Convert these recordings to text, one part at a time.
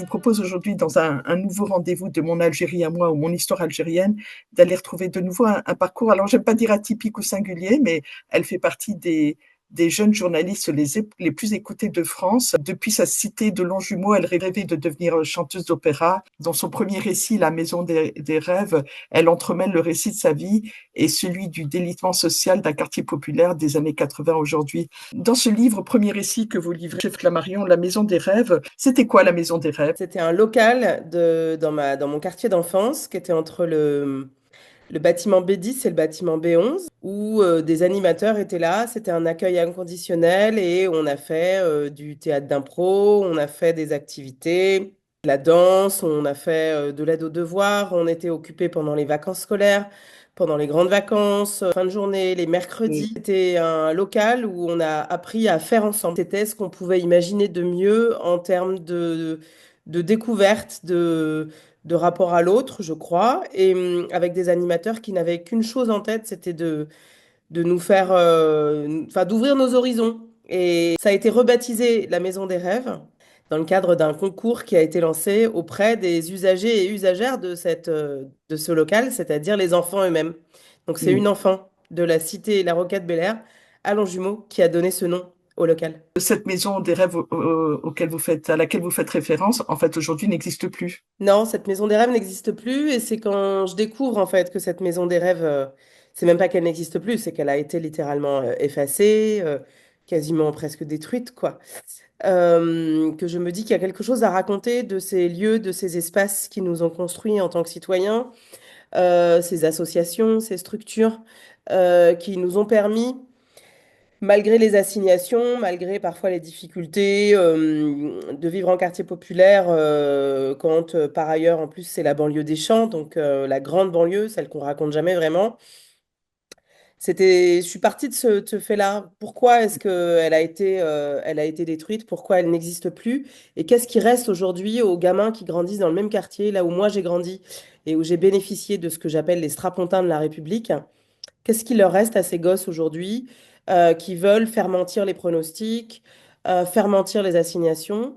vous propose aujourd'hui, dans un nouveau rendez-vous de mon Algérie à moi ou mon histoire algérienne, d'aller retrouver de nouveau un parcours, alors j'aime pas dire atypique ou singulier, mais elle fait partie des jeunes journalistes les plus écoutés de France. Depuis sa cité de Longjumeau, elle rêvait de devenir chanteuse d'opéra. Dans son premier récit, La Maison des rêves, elle entremêle le récit de sa vie et celui du délitement social d'un quartier populaire des années 80 aujourd'hui. Dans ce livre, premier récit que vous livrez, chef Flammarion, La Maison des rêves, c'était quoi la Maison des rêves? C'était un local dans mon quartier d'enfance qui était entre le bâtiment B10 et le bâtiment B11 où des animateurs étaient là. C'était un accueil inconditionnel et on a fait du théâtre d'impro, on a fait des activités, de la danse, on a fait de l'aide aux devoirs, on était occupés pendant les vacances scolaires. Pendant les grandes vacances, fin de journée, les mercredis, c'était un local où on a appris à faire ensemble. C'était ce qu'on pouvait imaginer de mieux en termes de découverte, de rapport à l'autre, je crois, et avec des animateurs qui n'avaient qu'une chose en tête, c'était de nous faire, enfin, d'ouvrir nos horizons. Et ça a été rebaptisé la Maison des Rêves dans le cadre d'un concours qui a été lancé auprès des usagers et usagères de ce local, c'est-à-dire les enfants eux-mêmes. Donc c'est une enfant de la cité La Rocade Bel Air à Longjumeau qui a donné ce nom au local. Cette maison des rêves à laquelle vous faites référence, en fait, aujourd'hui n'existe plus. Non, cette maison des rêves n'existe plus et c'est quand je découvre en fait que cette maison des rêves, c'est même pas qu'elle n'existe plus, c'est qu'elle a été littéralement effacée, quasiment presque détruite, quoi. Que je me dis qu'il y a quelque chose à raconter de ces lieux, de ces espaces qui nous ont construits en tant que citoyens, ces associations, ces structures qui nous ont permis malgré les assignations, malgré parfois les difficultés de vivre en quartier populaire, quand par ailleurs, en plus, c'est la banlieue des Champs, donc la grande banlieue, celle qu'on raconte jamais vraiment. Je suis partie de ce fait-là. Pourquoi est-ce elle a été détruite? Pourquoi elle n'existe plus? Et qu'est-ce qui reste aujourd'hui aux gamins qui grandissent dans le même quartier, là où moi j'ai grandi et où j'ai bénéficié de ce que j'appelle les strapontins de la République? Qu'est-ce qu'il leur reste à ces gosses aujourd'hui qui veulent faire mentir les pronostics, faire mentir les assignations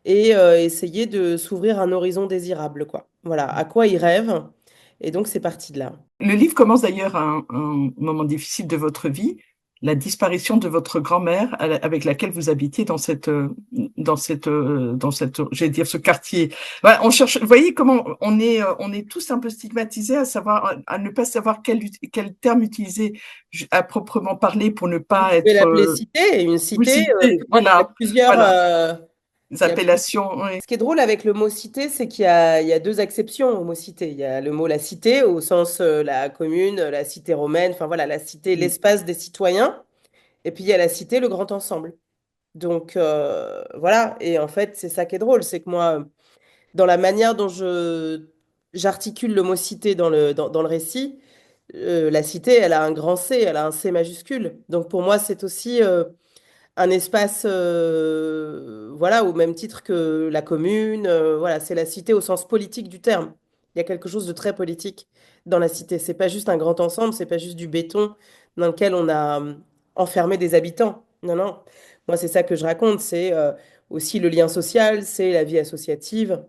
et essayer de s'ouvrir un horizon désirable, quoi. Voilà, à quoi ils rêvent. Et donc, c'est parti de là. Le livre commence d'ailleurs à un moment difficile de votre vie, la disparition de votre grand-mère avec laquelle vous habitiez j'allais dire ce quartier. Voilà, on cherche, vous voyez comment on est tous un peu stigmatisés à ne pas savoir quel terme utiliser à proprement parler pour ne Vous pas pouvez être l'appeler cité, et une cité, cité. il y a Voilà, plusieurs, voilà, les il y a appellations. Oui. Ce qui est drôle avec le mot cité, c'est il y a deux acceptions au mot cité. Il y a le mot la cité, au sens la commune, la cité romaine, enfin voilà, la cité, l'espace des citoyens. Et puis il y a la cité, le grand ensemble. Donc voilà, et en fait, c'est ça qui est drôle, c'est que moi, dans la manière dont j'articule le mot cité dans le récit, la cité, elle a un grand C, elle a un C majuscule. Donc pour moi, c'est aussi un espace, voilà, au même titre que la commune. Voilà, c'est la cité au sens politique du terme. Il y a quelque chose de très politique dans la cité. C'est pas juste un grand ensemble, c'est pas juste du béton dans lequel on a enfermé des habitants. Non, non. Moi, c'est ça que je raconte. C'est aussi le lien social, c'est la vie associative.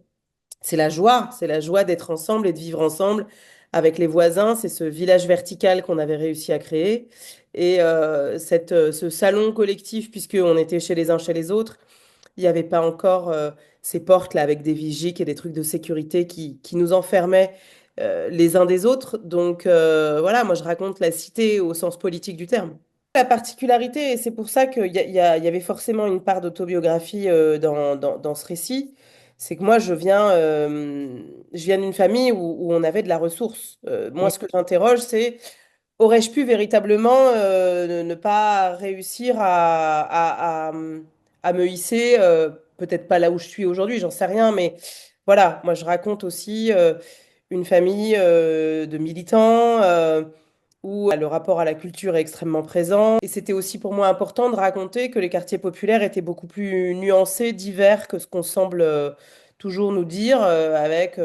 C'est la joie d'être ensemble et de vivre ensemble avec les voisins. C'est ce village vertical qu'on avait réussi à créer. Et ce salon collectif, puisqu'on était chez les uns chez les autres, il n'y avait pas encore ces portes là avec des vigies et des trucs de sécurité qui nous enfermaient les uns des autres. Donc voilà, moi je raconte la cité au sens politique du terme. La particularité, et c'est pour ça il y avait forcément une part d'autobiographie dans ce récit, c'est que moi, je viens d'une famille où on avait de la ressource. Moi, ce que j'interroge, c'est, aurais-je pu véritablement ne pas réussir à me hisser, peut-être pas là où je suis aujourd'hui, j'en sais rien, mais voilà, moi, je raconte aussi une famille de militants. Où le rapport à la culture est extrêmement présent. Et c'était aussi pour moi important de raconter que les quartiers populaires étaient beaucoup plus nuancés, divers que ce qu'on semble toujours nous dire, avec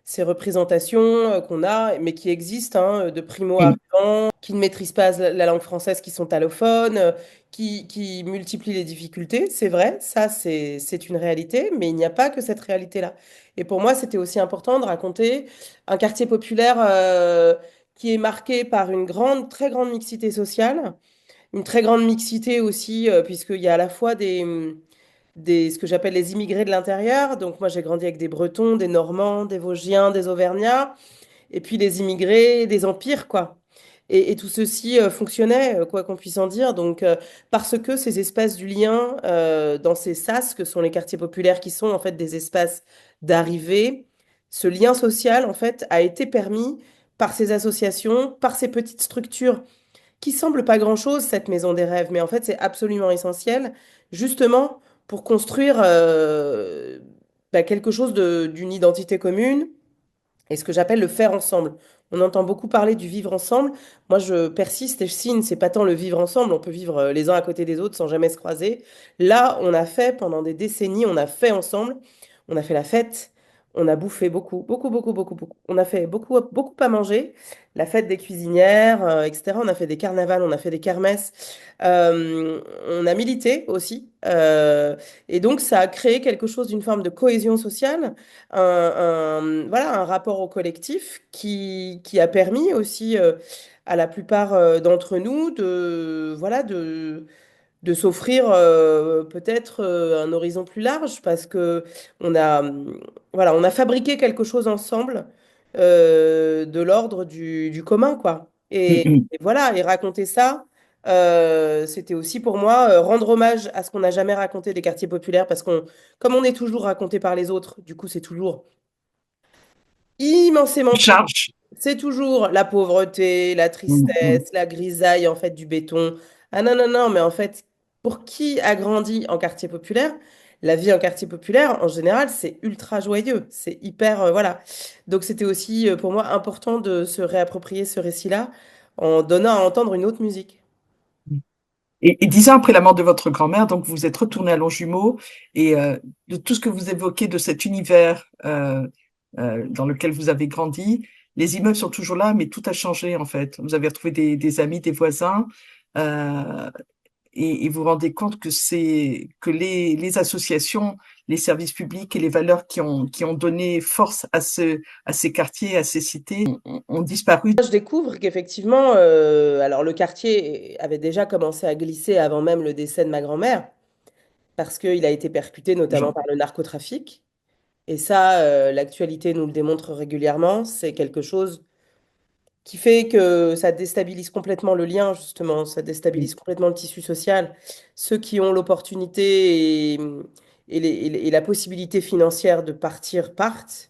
ces représentations qu'on a, mais qui existent, hein, de primo-arrivants qui ne maîtrisent pas la langue française, qui sont allophones, qui multiplient les difficultés. C'est vrai, ça, c'est une réalité, mais il n'y a pas que cette réalité-là. Et pour moi, c'était aussi important de raconter un quartier populaire qui est marqué par une grande, très grande mixité sociale, une très grande mixité aussi, puisqu'il y a à la fois ce que j'appelle les immigrés de l'intérieur. Donc moi, j'ai grandi avec des Bretons, des Normands, des Vosgiens, des Auvergnats et puis les immigrés des empires, quoi. Et tout ceci fonctionnait, quoi qu'on puisse en dire. Donc, parce que ces espaces du lien dans ces sas, que sont les quartiers populaires, qui sont en fait des espaces d'arrivée, ce lien social, en fait, a été permis par ces associations, par ces petites structures qui semblent pas grand-chose, cette maison des rêves, mais en fait, c'est absolument essentiel, justement, pour construire quelque chose d'une identité commune et ce que j'appelle le faire ensemble. On entend beaucoup parler du vivre ensemble. Moi, je persiste et je signe, c'est pas tant le vivre ensemble, on peut vivre les uns à côté des autres sans jamais se croiser. Là, on a fait pendant des décennies, on a fait ensemble, on a fait la fête, on a bouffé beaucoup, beaucoup, beaucoup, beaucoup, beaucoup. On a fait beaucoup, beaucoup à manger, la fête des cuisinières, etc. On a fait des carnavals, on a fait des kermesses, on a milité aussi. Et donc, ça a créé quelque chose d'une forme de cohésion sociale voilà, un rapport au collectif qui a permis aussi à la plupart d'entre nous voilà, de s'offrir peut-être un horizon plus large parce que voilà, on a fabriqué quelque chose ensemble de l'ordre du commun, quoi. Et voilà, et raconter ça, c'était aussi pour moi rendre hommage à ce qu'on n'a jamais raconté des quartiers populaires parce comme on est toujours raconté par les autres, du coup, c'est toujours immensément triste. Charge. C'est toujours la pauvreté, la Mm. tristesse, la grisaille en fait du béton. Ah non, non, non, mais en fait, pour qui a grandi en quartier populaire, la vie en quartier populaire, en général, c'est ultra joyeux. C'est hyper, voilà. Donc c'était aussi pour moi important de se réapproprier ce récit-là en donnant à entendre une autre musique. Et 10 ans après la mort de votre grand-mère, donc vous êtes retourné à Longjumeau et de tout ce que vous évoquez de cet univers dans lequel vous avez grandi, les immeubles sont toujours là, mais tout a changé en fait. Vous avez retrouvé des amis, des voisins, euh, et vous vous rendez compte que c'est que les associations, les services publics et les valeurs qui ont donné force à ces quartiers, à ces cités, ont disparu. Je découvre qu'effectivement, alors le quartier avait déjà commencé à glisser avant même le décès de ma grand-mère, parce qu'il a été percuté notamment par le narcotrafic. Et ça, l'actualité nous le démontre régulièrement. C'est quelque chose qui fait que ça déstabilise complètement le lien, justement. Ça déstabilise complètement le tissu social. Ceux qui ont l'opportunité et la possibilité financière de partir partent.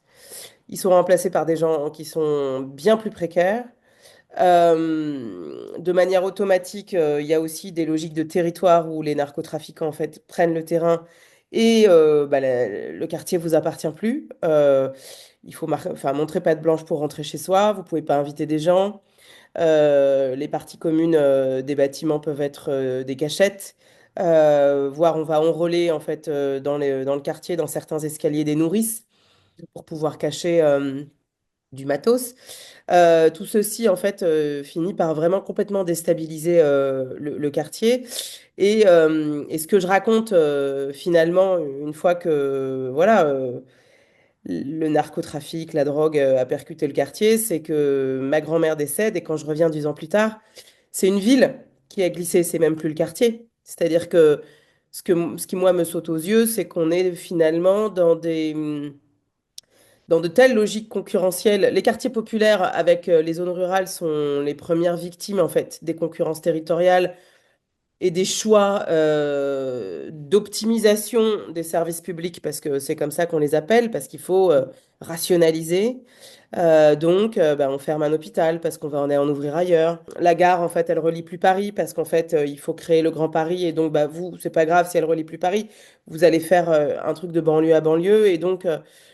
Ils sont remplacés par des gens qui sont bien plus précaires. De manière automatique, il y a aussi des logiques de territoire où les narcotrafiquants en fait prennent le terrain et le quartier vous appartient plus. Il faut enfin, montrer patte blanche pour rentrer chez soi. Vous pouvez pas inviter des gens. Les parties communes des bâtiments peuvent être des cachettes. Voire on va enrôler en fait dans le quartier, dans certains escaliers des nourrices pour pouvoir cacher du matos. Tout ceci, en fait, finit par vraiment complètement déstabiliser le quartier. Et ce que je raconte, finalement, une fois que voilà, le narcotrafic, la drogue a percuté le quartier, c'est que ma grand-mère décède et quand je reviens 10 ans plus tard, c'est une ville qui a glissé, c'est même plus le quartier. C'est-à-dire que ce qui, moi, me saute aux yeux, c'est qu'on est finalement dans de telles logiques concurrentielles. Les quartiers populaires avec les zones rurales sont les premières victimes en fait des concurrences territoriales et des choix d'optimisation des services publics parce que c'est comme ça qu'on les appelle parce qu'il faut rationaliser. Donc, on ferme un hôpital parce qu'on va en ouvrir ailleurs. La gare, en fait, elle relie plus Paris parce qu'en fait, il faut créer le Grand Paris. Et donc, bah, vous, c'est pas grave si elle relie plus Paris. Vous allez faire un truc de banlieue à banlieue. Et donc,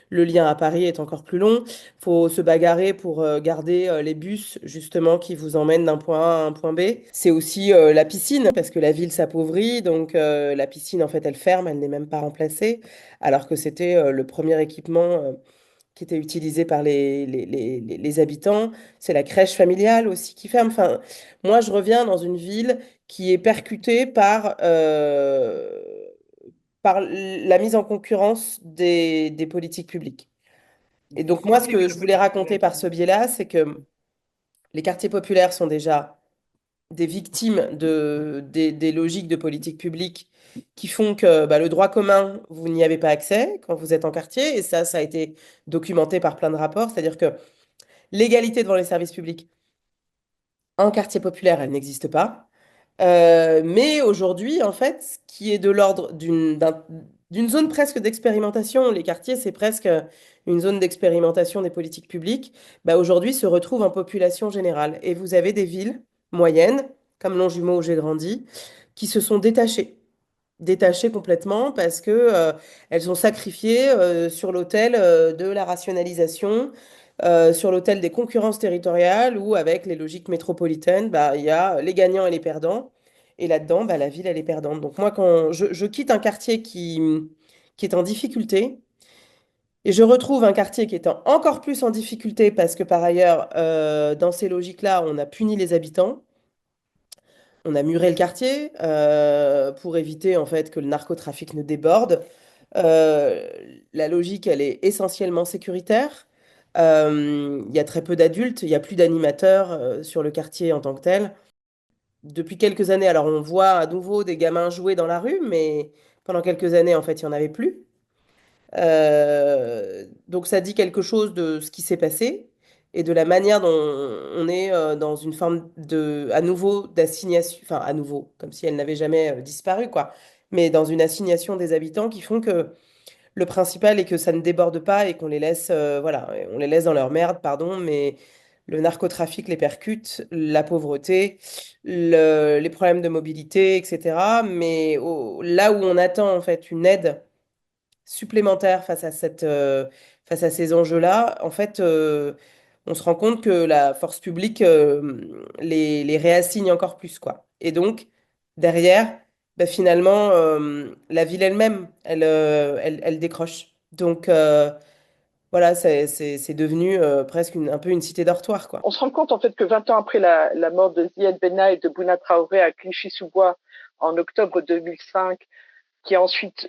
le lien à Paris est encore plus long. Faut se bagarrer pour garder les bus, justement, qui vous emmènent d'un point A à un point B. C'est aussi la piscine parce que la ville s'appauvrit. Donc, la piscine, en fait, elle ferme. Elle n'est même pas remplacée. Alors que c'était le premier équipement qui était utilisé par les habitants. C'est la crèche familiale aussi qui ferme. Enfin, moi, je reviens dans une ville qui est percutée par la mise en concurrence des politiques publiques. Et des donc, moi, ce quartiers que je voulais raconter métropolitains. par ce biais-là, c'est que les quartiers populaires sont déjà des victimes des logiques de politique publique qui font que bah, le droit commun, vous n'y avez pas accès quand vous êtes en quartier. Et ça a été documenté par plein de rapports. C'est-à-dire que l'égalité devant les services publics en quartier populaire, elle n'existe pas. Mais aujourd'hui, en fait, ce qui est de l'ordre d'une zone presque d'expérimentation, les quartiers, c'est presque une zone d'expérimentation des politiques publiques, bah, aujourd'hui se retrouve en population générale. Et vous avez des villes moyennes, comme Longjumeau où j'ai grandi, qui se sont détachées complètement parce que elles ont sacrifié sur l'autel de la rationalisation, sur l'autel des concurrences territoriales, où avec les logiques métropolitaines, bah, il y a les gagnants et les perdants. Et là-dedans, bah, la ville, elle est perdante. Donc moi, quand je quitte un quartier qui est en difficulté, et je retrouve un quartier qui est encore plus en difficulté parce que par ailleurs, dans ces logiques-là, on a puni les habitants. On a muré le quartier pour éviter en fait que le narcotrafic ne déborde. Euh, la logique, elle est essentiellement sécuritaire. Il y a très peu d'adultes, il n'y a plus d'animateurs sur le quartier en tant que tel. Depuis quelques années, alors on voit à nouveau des gamins jouer dans la rue, mais pendant quelques années, en fait, il n'y en avait plus. Donc ça dit quelque chose de ce qui s'est passé et de la manière dont on est dans une forme de, à nouveau, d'assignation, enfin à nouveau, comme si elle n'avait jamais disparu, quoi, mais dans une assignation des habitants qui font que le principal est que ça ne déborde pas et qu'on les laisse, voilà, on les laisse dans leur merde, pardon, mais le narcotrafic les percute, la pauvreté, les problèmes de mobilité, etc. Mais là où on attend en fait une aide supplémentaire face à ces enjeux-là, en fait, on se rend compte que la force publique les réassigne encore plus, quoi. Et donc, derrière, bah, finalement, la ville elle-même, elle décroche. Donc, voilà, c'est devenu presque un peu une cité dortoir, quoi. On se rend compte en fait que 20 ans après la mort de Ziad Benna et de Bouna Traoré à Clichy-sous-Bois en octobre 2005, qui a ensuite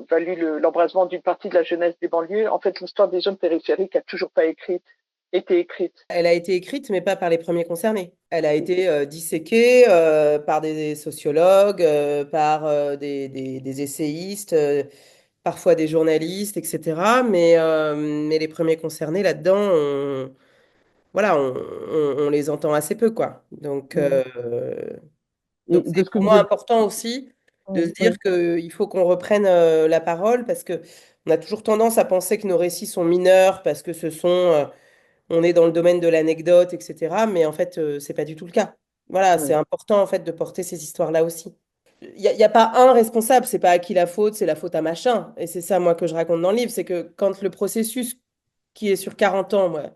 valu l'embrasement d'une partie de la jeunesse des banlieues, en fait l'histoire des jeunes périphériques a toujours pas été écrite. Elle a été écrite, mais pas par les premiers concernés. Elle a été disséquée par des sociologues, par des essayistes, parfois des journalistes, etc. Mais les premiers concernés là-dedans, voilà, on les entend assez peu, quoi. Donc De c'est ce que pour vous moi êtes. important aussi de se Oui, dire qu'il faut qu'on reprenne la parole parce que on a toujours tendance à penser que nos récits sont mineurs parce que on est dans le domaine de l'anecdote, etc. Mais en fait, c'est pas du tout le cas. Voilà, c'est oui, important en fait de porter ces histoires-là aussi. Il y a pas un responsable, c'est pas à qui la faute, c'est la faute à machin. Et c'est ça, moi, que je raconte dans le livre, c'est que quand le processus qui est sur 40 ans, moi,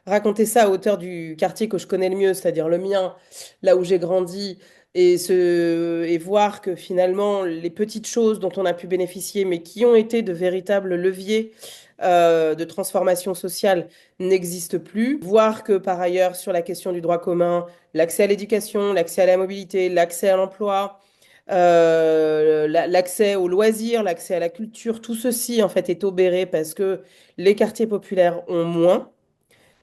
raconter ça à hauteur du quartier que je connais le mieux, c'est-à-dire le mien, là où j'ai grandi, et voir que finalement, les petites choses dont on a pu bénéficier, mais qui ont été de véritables leviers de transformation sociale, n'existent plus. Voir que par ailleurs, sur la question du droit commun, l'accès à l'éducation, l'accès à la mobilité, l'accès à l'emploi, l'accès aux loisirs, l'accès à la culture, tout ceci en fait est obéré parce que les quartiers populaires ont moins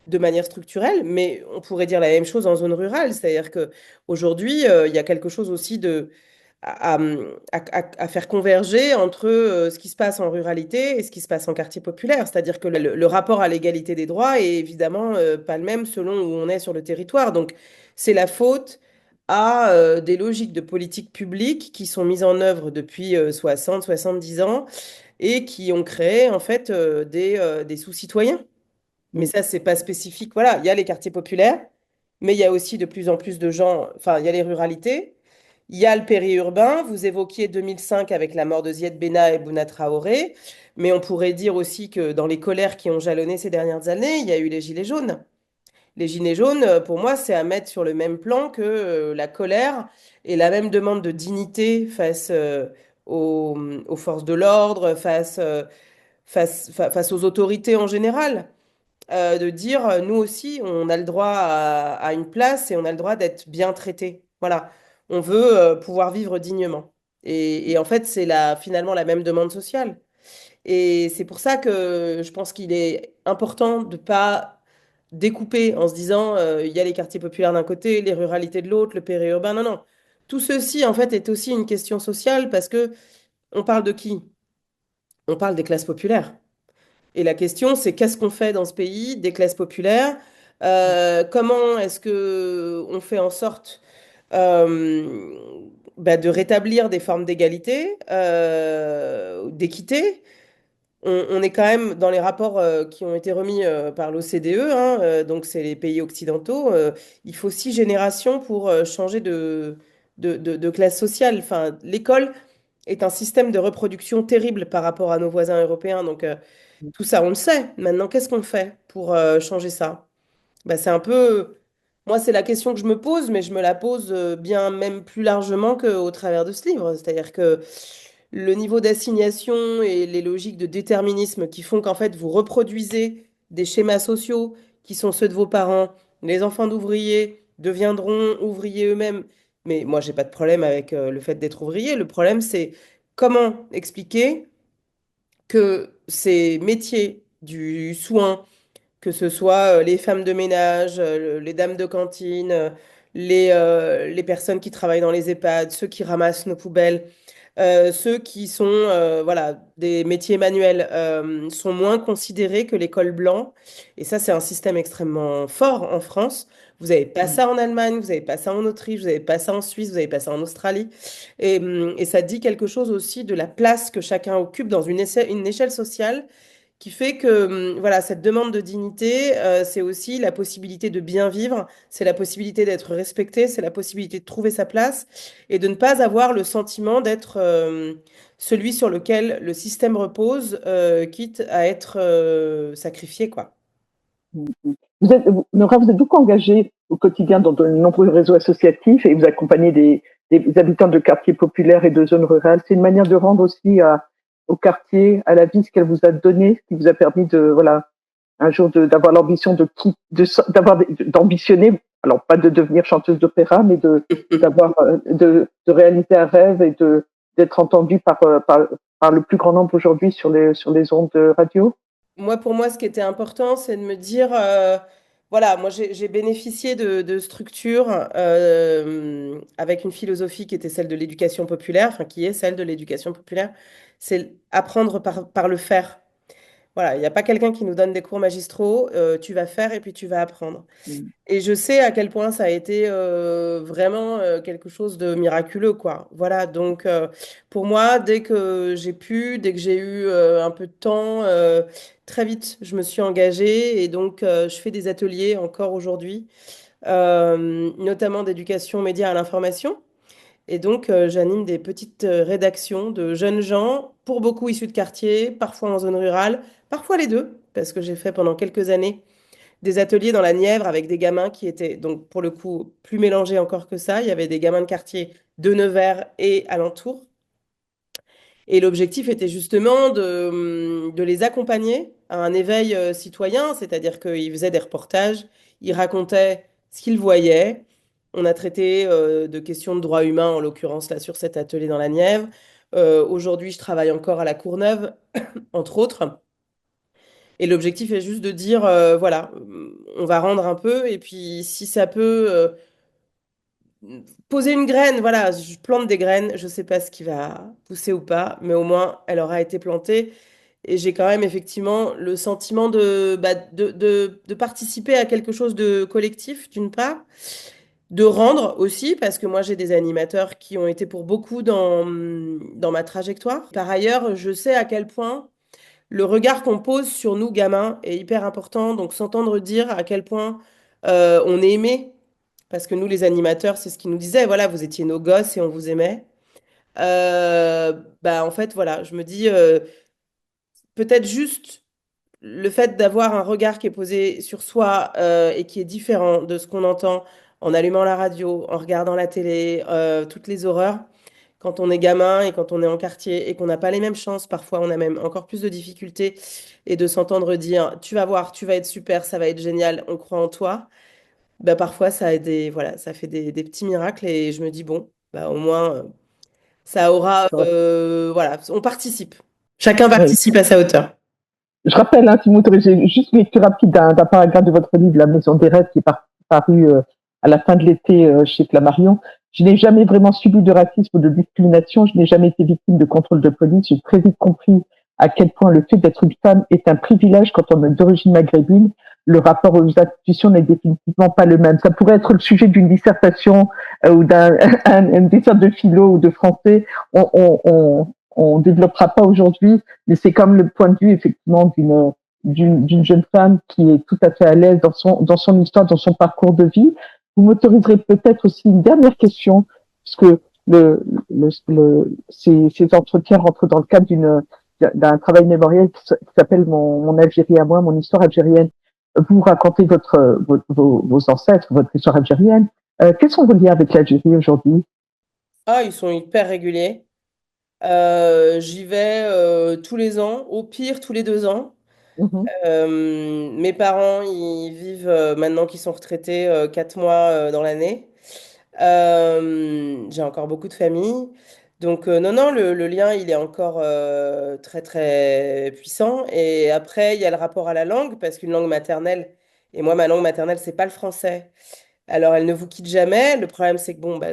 de manière structurelle, mais on pourrait dire la même chose en zone rurale, c'est-à-dire que aujourd'hui il y a quelque chose aussi à faire converger entre ce qui se passe en ruralité et ce qui se passe en quartier populaire, c'est-à-dire que le rapport à l'égalité des droits est évidemment pas le même selon où on est sur le territoire, donc c'est la faute à des logiques de politique publique qui sont mises en œuvre depuis 60-70 ans et qui ont créé en fait des sous-citoyens. Mais mm, ça, c'est pas spécifique. Voilà, il y a les quartiers populaires, mais il y a aussi de plus en plus de gens, enfin, il y a les ruralités, il y a le périurbain. Vous évoquiez 2005 avec la mort de Ziad Benna et Bouna Traoré, mais on pourrait dire aussi que dans les colères qui ont jalonné ces dernières années, il y a eu les gilets jaunes. Les gilets jaunes, pour moi, c'est à mettre sur le même plan que la colère et la même demande de dignité face aux forces de l'ordre, face face aux autorités en général, de dire, nous aussi, on a le droit à une place et on a le droit d'être bien traité. Voilà, on veut pouvoir vivre dignement. Et en fait, c'est finalement la même demande sociale. Et c'est pour ça que je pense qu'il est important de pas découper en se disant, il y a les quartiers populaires d'un côté, les ruralités de l'autre, le périurbain. Non, non. Tout ceci, en fait, est aussi une question sociale parce que on parle de qui? On parle des classes populaires. Et la question, c'est qu'est-ce qu'on fait dans ce pays des classes populaires? Comment est-ce que on fait en sorte euh, de rétablir des formes d'égalité, d'équité? On est quand même dans les rapports qui ont été remis par l'OCDE, hein, donc c'est les pays occidentaux. Il faut 6 générations pour changer de classe sociale. Enfin, l'école est un système de reproduction terrible par rapport à nos voisins européens. Donc, tout ça, on le sait. Maintenant, qu'est-ce qu'on fait pour changer ça? Bah, c'est un peu... Moi, c'est la question que je me pose, mais je me la pose bien même plus largement qu'au travers de ce livre. C'est-à-dire que le niveau d'assignation et les logiques de déterminisme qui font qu'en fait, vous reproduisez des schémas sociaux qui sont ceux de vos parents. Les enfants d'ouvriers deviendront ouvriers eux-mêmes. Mais moi, j'ai pas de problème avec le fait d'être ouvrier. Le problème, c'est comment expliquer que ces métiers du soin, que ce soit les femmes de ménage, les dames de cantine, les personnes qui travaillent dans les EHPAD, ceux qui ramassent nos poubelles, ceux qui sont voilà, des métiers manuels sont moins considérés que l'école blanc. Et ça, c'est un système extrêmement fort en France. Vous n'avez pas ça en Allemagne, vous n'avez pas ça en Autriche, vous n'avez pas ça en Suisse, vous n'avez pas ça en Australie. Et ça dit quelque chose aussi de la place que chacun occupe dans une échelle sociale qui fait que voilà, cette demande de dignité, c'est aussi la possibilité de bien vivre, c'est la possibilité d'être respecté, c'est la possibilité de trouver sa place et de ne pas avoir le sentiment d'être celui sur lequel le système repose, quitte à être sacrifié, quoi. Nora, vous êtes beaucoup engagée au quotidien dans de nombreux réseaux associatifs et vous accompagnez des habitants de quartiers populaires et de zones rurales. C'est une manière de rendre aussi au quartier, à la vie, ce qu'elle vous a donné, ce qui vous a permis de, voilà, un jour d'avoir l'ambition d'ambitionner, alors pas de devenir chanteuse d'opéra, mais de réaliser un rêve et d'être entendu par le plus grand nombre aujourd'hui sur les ondes de radio. Moi, pour moi, ce qui était important, c'est de me dire, voilà, moi, j'ai bénéficié de structures avec une philosophie qui était celle de l'éducation populaire, enfin, qui est celle de l'éducation populaire, c'est apprendre par le faire. Voilà, il n'y a pas quelqu'un qui nous donne des cours magistraux, tu vas faire et puis tu vas apprendre. Et je sais à quel point ça a été vraiment quelque chose de miraculeux, quoi. Voilà, donc pour moi, dès que j'ai eu un peu de temps, très vite, je me suis engagée et donc je fais des ateliers encore aujourd'hui, notamment d'éducation média à l'information. Et donc, j'anime des petites rédactions de jeunes gens, pour beaucoup issus de quartier, parfois en zone rurale, parfois les deux, parce que j'ai fait pendant quelques années des ateliers dans la Nièvre avec des gamins qui étaient, donc pour le coup, plus mélangés encore que ça. Il y avait des gamins de quartier de Nevers et alentour. Et l'objectif était justement de les accompagner à un éveil citoyen, c'est-à-dire qu'ils faisaient des reportages, ils racontaient ce qu'ils voyaient. On a traité de questions de droits humains, en l'occurrence là sur cet atelier dans la Nièvre. Aujourd'hui, je travaille encore à la Courneuve, entre autres. Et l'objectif est juste de dire, voilà, on va rendre un peu, et puis si ça peut poser une graine, voilà, je plante des graines, je ne sais pas ce qui va pousser ou pas, mais au moins elle aura été plantée. Et j'ai quand même effectivement le sentiment de participer à quelque chose de collectif, d'une part, de rendre aussi, parce que moi j'ai des animateurs qui ont été pour beaucoup dans ma trajectoire. Par ailleurs, je sais à quel point le regard qu'on pose sur nous, gamins, est hyper important. Donc, s'entendre dire à quel point on est aimé, parce que nous, les animateurs, c'est ce qu'ils nous disaient, voilà, vous étiez nos gosses et on vous aimait. En fait, voilà, je me dis, peut-être juste le fait d'avoir un regard qui est posé sur soi et qui est différent de ce qu'on entend en allumant la radio, en regardant la télé, toutes les horreurs. quand on est gamin et quand on est en quartier et qu'on n'a pas les mêmes chances, parfois on a même encore plus de difficultés et de s'entendre dire, tu vas voir, tu vas être super, ça va être génial, on croit en toi. Bah, parfois ça a voilà, ça fait des petits miracles et je me dis, bon, bah, au moins, ça aura, voilà, on participe. Chacun Oui. participe à sa hauteur. Je rappelle, hein, si vous m'autorisez, juste une lecture rapide d'un paragraphe de votre livre, La Maison des Rêves, qui est paru à la fin de l'été chez Flammarion. Je n'ai jamais vraiment subi de racisme ou de discrimination. Je n'ai jamais été victime de contrôle de police. J'ai très vite compris à quel point le fait d'être une femme est un privilège quand on est d'origine maghrébine. Le rapport aux institutions n'est définitivement pas le même. Ça pourrait être le sujet d'une dissertation ou un dessert de philo ou de français. On développera pas aujourd'hui, mais c'est comme le point de vue effectivement d'une jeune femme qui est tout à fait à l'aise dans son histoire, dans son parcours de vie. Vous m'autoriserez peut-être aussi une dernière question, puisque ces entretiens rentrent dans le cadre d'un travail mémoriel qui s'appelle mon Algérie à moi, mon histoire algérienne. Vous racontez vos ancêtres, votre histoire algérienne. Quels sont vos liens avec l'Algérie aujourd'hui? Ah, ils sont hyper réguliers. J'y vais tous les ans, au pire tous les 2 ans. Mhm. Mes parents, ils vivent maintenant qu'ils sont retraités 4 mois dans l'année. J'ai encore beaucoup de famille. Donc non, non, le lien, il est encore très, très puissant. Et après, il y a le rapport à la langue, parce qu'une langue maternelle, et moi, ma langue maternelle, c'est pas le français. Alors, elle ne vous quitte jamais. Le problème, c'est que bon, bah,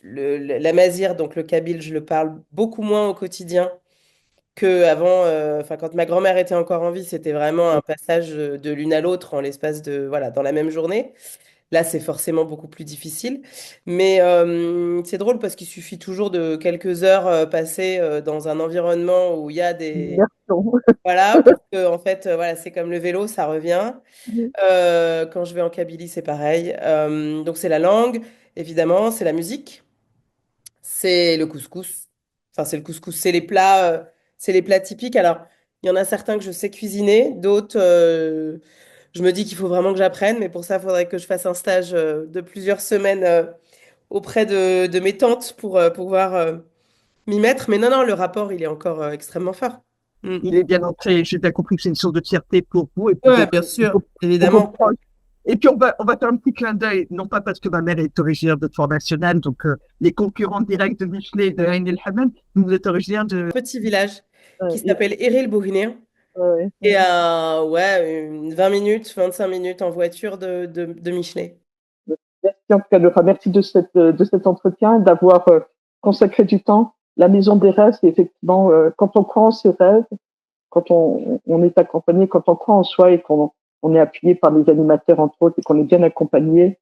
l'amazigh, donc le kabyle, je le parle beaucoup moins au quotidien que avant. Enfin, quand ma grand-mère était encore en vie, c'était vraiment un passage de l'une à l'autre en l'espace de, voilà, dans la même journée. Là, c'est forcément beaucoup plus difficile. Mais c'est drôle parce qu'il suffit toujours de quelques heures passées dans un environnement où il y a des... Voilà, pour que, en fait, voilà, c'est comme le vélo, ça revient. Quand je vais en Kabylie, c'est pareil. Donc, c'est la langue, évidemment, c'est la musique, c'est le couscous. Enfin, c'est le couscous, c'est les plats typiques. Alors, il y en a certains que je sais cuisiner, d'autres, je me dis qu'il faut vraiment que j'apprenne, mais pour ça, il faudrait que je fasse un stage de plusieurs semaines auprès de mes tantes pour pouvoir m'y mettre. Mais non, non, le rapport, il est encore extrêmement fort. Mm. Il est bien entré. J'ai bien compris que c'est une source de fierté pour vous et Ouais, bien sûr, pour vos évidemment. proches. Et puis, on va faire un petit clin d'œil, non pas parce que ma mère est originaire de Fort-National, donc les concurrents directs de Michelet et de Ain El Hammam, vous êtes originaire de... Petit village qui Et, s'appelle Eril Bouhiné ouais, et à ouais, 20 minutes, 25 minutes en voiture de Michelet. merci en tout cas, Laura. Merci de cet entretien, d'avoir consacré du temps. La maison des rêves, c'est effectivement quand on croit en ses rêves, quand on est accompagné, quand on croit en soi et qu'on on est appuyé par les animateurs entre autres et qu'on est bien accompagné,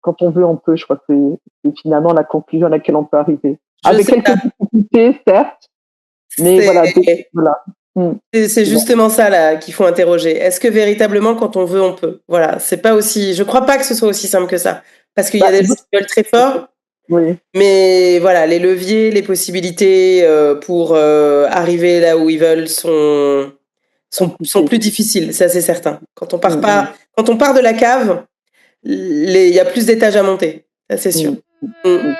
quand on veut, on peut. Je crois que c'est finalement la conclusion à laquelle on peut arriver. Je Avec sais quelques pas. difficultés, certes, mais voilà, C'est voilà. c'est Bon. justement ça là qu'il faut interroger. Est-ce que véritablement, quand on veut, on peut? Voilà, c'est pas aussi. Je crois pas que ce soit aussi simple que ça, parce qu'il y a Bah, des gens qui veulent très fort, oui. mais voilà, les leviers, les possibilités pour arriver là où ils veulent sont Compliqué. plus difficiles. Ça, c'est certain. Quand on part Mm, pas, quand on part de la cave, il y a plus d'étages à monter. Ça, c'est sûr. mm, Mm. mm.